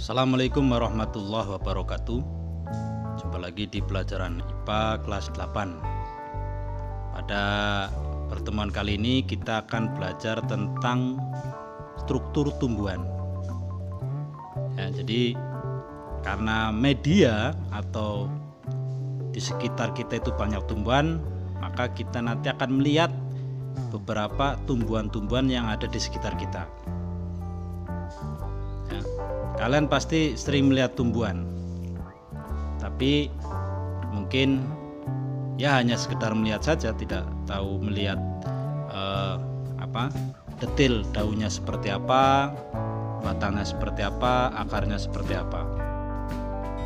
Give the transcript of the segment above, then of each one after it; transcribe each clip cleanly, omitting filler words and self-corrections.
Assalamualaikum warahmatullahi wabarakatuh. Jumpa lagi di pelajaran IPA kelas 8. Pada pertemuan kali ini kita akan belajar tentang struktur tumbuhan ya, jadi karena media atau di sekitar kita itu banyak tumbuhan, maka kita nanti akan melihat beberapa tumbuhan-tumbuhan yang ada di sekitar kita. Kalian pasti sering melihat tumbuhan, tapi mungkin ya hanya sekedar melihat saja, tidak tahu melihat detail daunnya seperti apa, batangnya seperti apa, akarnya seperti apa.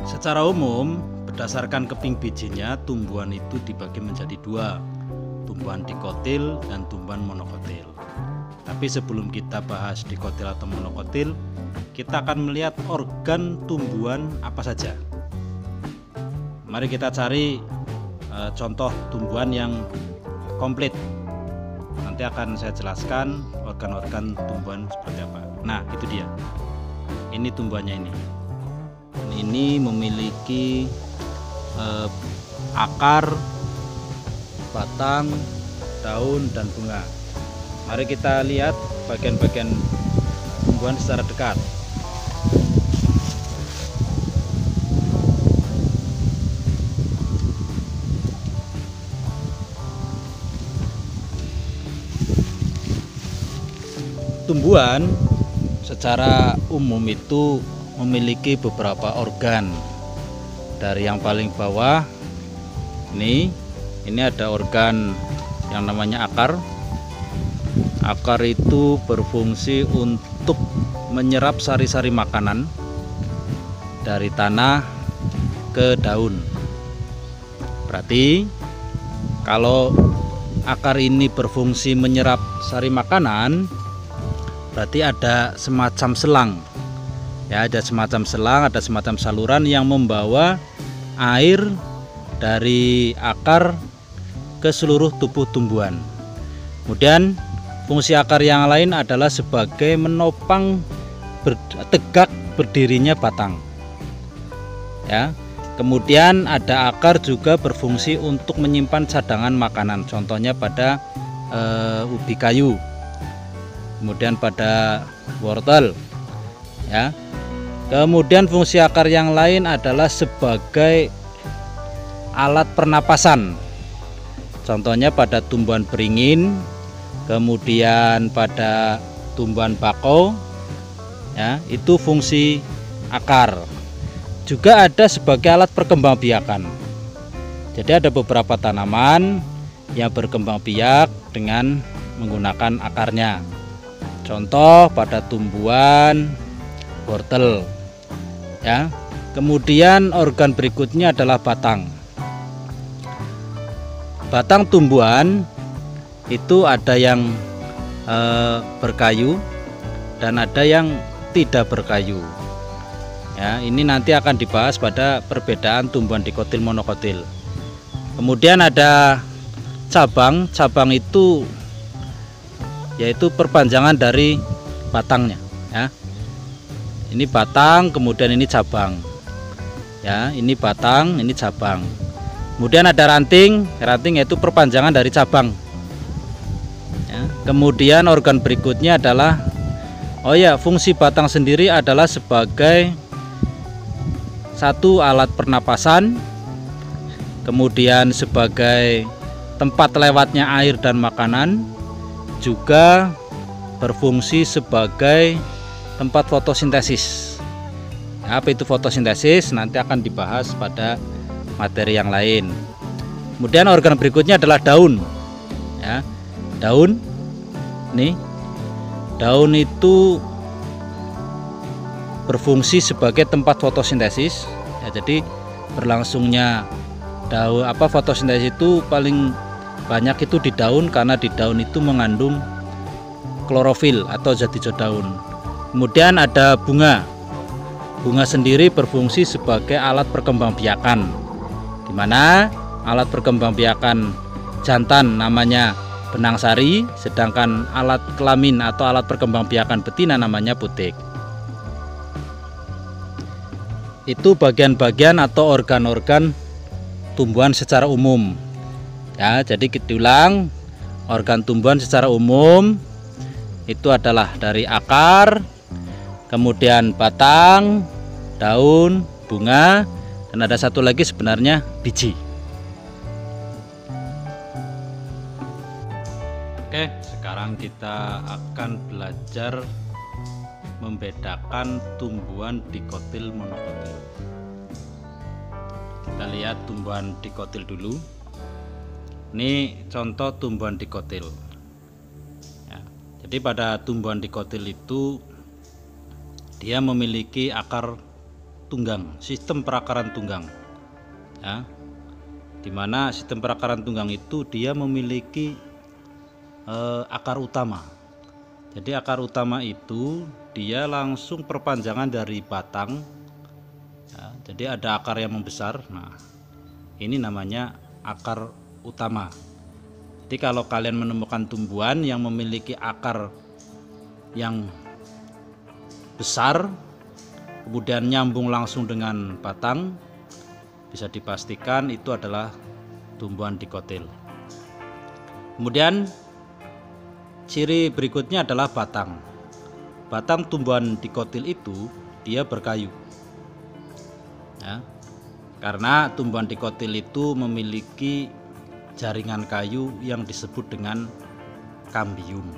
Secara umum, berdasarkan keping bijinya, tumbuhan itu dibagi menjadi dua, tumbuhan dikotil dan tumbuhan monokotil. Tapi sebelum kita bahas dikotil atau monokotil, kita akan melihat organ tumbuhan apa saja. Mari kita cari contoh tumbuhan yang komplit. Nanti akan saya jelaskan organ-organ tumbuhan seperti apa. Nah, itu dia. Ini tumbuhannya ini. Ini memiliki akar, batang, daun, dan bunga. Mari kita lihat bagian-bagian tumbuhan secara dekat. Tumbuhan secara umum itu memiliki beberapa organ. Dari yang paling bawah ini ada organ yang namanya akar. Akar itu berfungsi untuk menyerap sari-sari makanan dari tanah ke daun. Berarti kalau akar ini berfungsi menyerap sari makanan, berarti ada semacam selang. Ya, ada semacam selang, ada semacam saluran yang membawa air dari akar ke seluruh tubuh tumbuhan. Kemudian fungsi akar yang lain adalah sebagai menopang tegak berdirinya batang. Ya. Kemudian ada akar juga berfungsi untuk menyimpan cadangan makanan. Contohnya pada ubi kayu. Kemudian pada wortel. Ya. Kemudian fungsi akar yang lain adalah sebagai alat pernapasan. Contohnya pada tumbuhan beringin. Kemudian pada tumbuhan bakau, ya, itu fungsi akar. Juga ada sebagai alat perkembangbiakan. Jadi ada beberapa tanaman yang berkembang biak dengan menggunakan akarnya. Contoh pada tumbuhan wortel, ya. Kemudian organ berikutnya adalah batang. Batang tumbuhan itu ada yang berkayu dan ada yang tidak berkayu. Ya, ini nanti akan dibahas pada perbedaan tumbuhan dikotil monokotil. Kemudian ada cabang. Cabang itu yaitu perpanjangan dari batangnya. Ya, ini batang, kemudian ini cabang. Ya, ini batang, ini cabang. Kemudian ada ranting. Ranting yaitu perpanjangan dari cabang. Kemudian organ berikutnya adalah fungsi batang sendiri adalah sebagai satu alat pernapasan, kemudian sebagai tempat lewatnya air dan makanan, juga berfungsi sebagai tempat fotosintesis. Apa itu fotosintesis? Nanti akan dibahas pada materi yang lain. Kemudian organ berikutnya adalah daun. Ya. Daun, nih, daun itu berfungsi sebagai tempat fotosintesis. Ya, jadi berlangsungnya fotosintesis itu paling banyak itu di daun, karena di daun itu mengandung klorofil atau zat hijau daun. Kemudian ada bunga. Bunga sendiri berfungsi sebagai alat perkembangbiakan, di mana alat perkembangbiakan jantan namanya benang sari, sedangkan alat kelamin atau alat perkembangbiakan betina namanya putik. itu bagian-bagian atau organ-organ tumbuhan secara umum. Ya, jadi diulang, organ tumbuhan secara umum itu adalah dari akar, kemudian batang, daun, bunga, dan ada satu lagi sebenarnya biji. Oke, sekarang kita akan belajar membedakan tumbuhan dikotil monokotil. Kita lihat tumbuhan dikotil dulu. Ini contoh tumbuhan dikotil. Ya, jadi pada tumbuhan dikotil itu dia memiliki akar tunggang, sistem perakaran tunggang. Ya, dimana sistem perakaran tunggang itu dia memiliki akar utama. Jadi akar utama itu dia langsung perpanjangan dari batang. Ya, jadi ada akar yang membesar. Nah, ini namanya akar utama. Jadi kalau kalian menemukan tumbuhan yang memiliki akar yang besar, kemudian nyambung langsung dengan batang, bisa dipastikan itu adalah tumbuhan dikotil. Kemudian ciri berikutnya adalah batang. Batang tumbuhan dikotil itu dia berkayu. Ya, karena tumbuhan dikotil itu memiliki jaringan kayu yang disebut dengan kambium.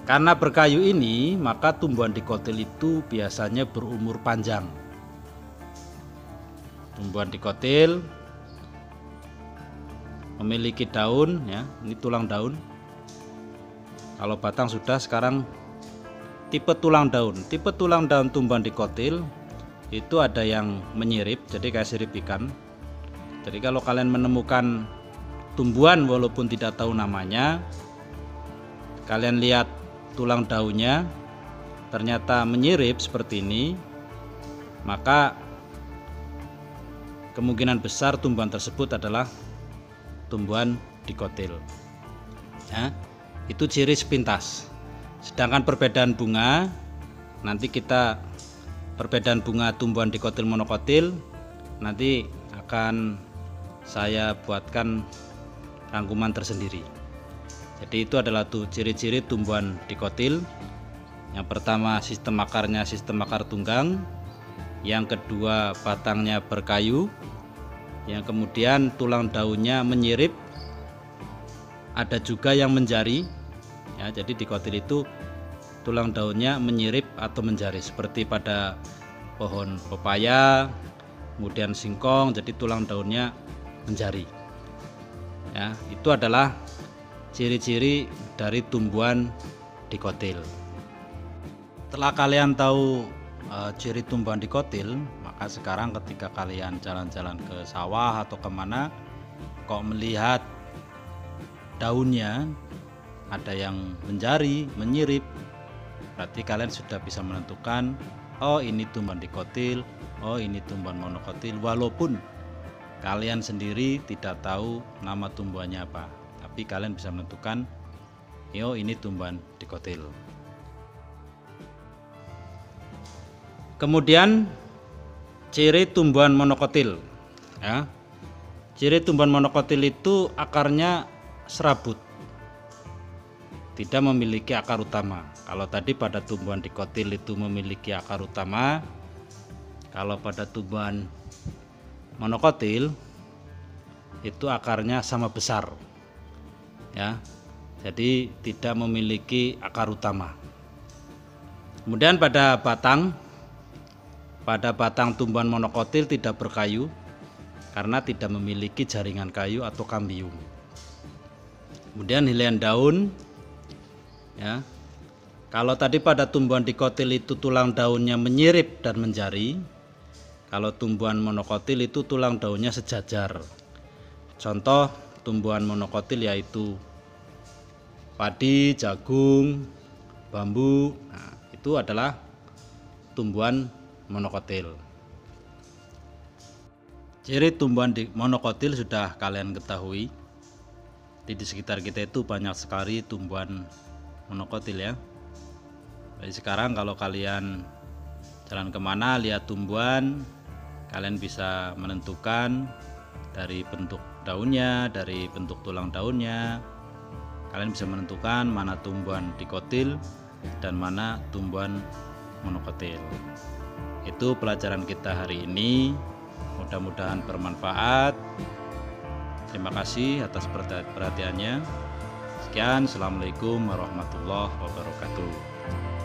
Karena berkayu ini, maka tumbuhan dikotil itu biasanya berumur panjang. Tumbuhan dikotil memiliki daun, ya, ini tulang daun. Kalau batang sudah, sekarang tipe tulang daun. Tipe tulang daun tumbuhan dikotil itu ada yang menyirip, jadi kayak sirip ikan. Jadi kalau kalian menemukan tumbuhan walaupun tidak tahu namanya, kalian lihat tulang daunnya ternyata menyirip seperti ini, maka kemungkinan besar tumbuhan tersebut adalah tumbuhan dikotil. Ya, itu ciri sepintas. Sedangkan perbedaan bunga, nanti kita perbedaan bunga tumbuhan dikotil monokotil nanti akan saya buatkan rangkuman tersendiri. Jadi itu adalah tuh ciri-ciri tumbuhan dikotil. Yang pertama, sistem akarnya sistem akar tunggang. Yang kedua, batangnya berkayu. Yang kemudian tulang daunnya menyirip, ada juga yang menjari. Ya, jadi dikotil itu tulang daunnya menyirip atau menjari seperti pada pohon pepaya, kemudian singkong, jadi tulang daunnya menjari. Ya, itu adalah ciri-ciri dari tumbuhan dikotil. Setelah kalian tahu ciri tumbuhan dikotil, maka sekarang ketika kalian jalan-jalan ke sawah atau kemana, kok melihat daunnya ada yang menjari, menyirip, berarti kalian sudah bisa menentukan, oh ini tumbuhan dikotil, oh ini tumbuhan monokotil, walaupun kalian sendiri tidak tahu nama tumbuhannya apa, tapi kalian bisa menentukan, oh ini tumbuhan dikotil. Kemudian ciri tumbuhan monokotil. Ya, ciri tumbuhan monokotil itu akarnya serabut, tidak memiliki akar utama. Kalau tadi pada tumbuhan dikotil itu memiliki akar utama, kalau pada tumbuhan monokotil itu akarnya sama besar. Ya, jadi tidak memiliki akar utama. Kemudian pada batang tumbuhan monokotil tidak berkayu karena tidak memiliki jaringan kayu atau kambium. Kemudian helaian daun, ya, kalau tadi pada tumbuhan dikotil itu tulang daunnya menyirip dan menjari, kalau tumbuhan monokotil itu tulang daunnya sejajar. Contoh tumbuhan monokotil yaitu padi, jagung, bambu. Nah, itu adalah tumbuhan monokotil. Ciri tumbuhan monokotil sudah kalian ketahui. Di sekitar kita itu banyak sekali tumbuhan monokotil, ya. Jadi sekarang kalau kalian Jalan kemana lihat tumbuhan, kalian bisa menentukan dari bentuk daunnya, dari bentuk tulang daunnya. Kalian bisa menentukan mana tumbuhan dikotil dan mana tumbuhan monokotil. Itu pelajaran kita hari ini. Mudah-mudahan bermanfaat. Terima kasih atas perhatiannya. Sekian, assalamualaikum warahmatullahi wabarakatuh.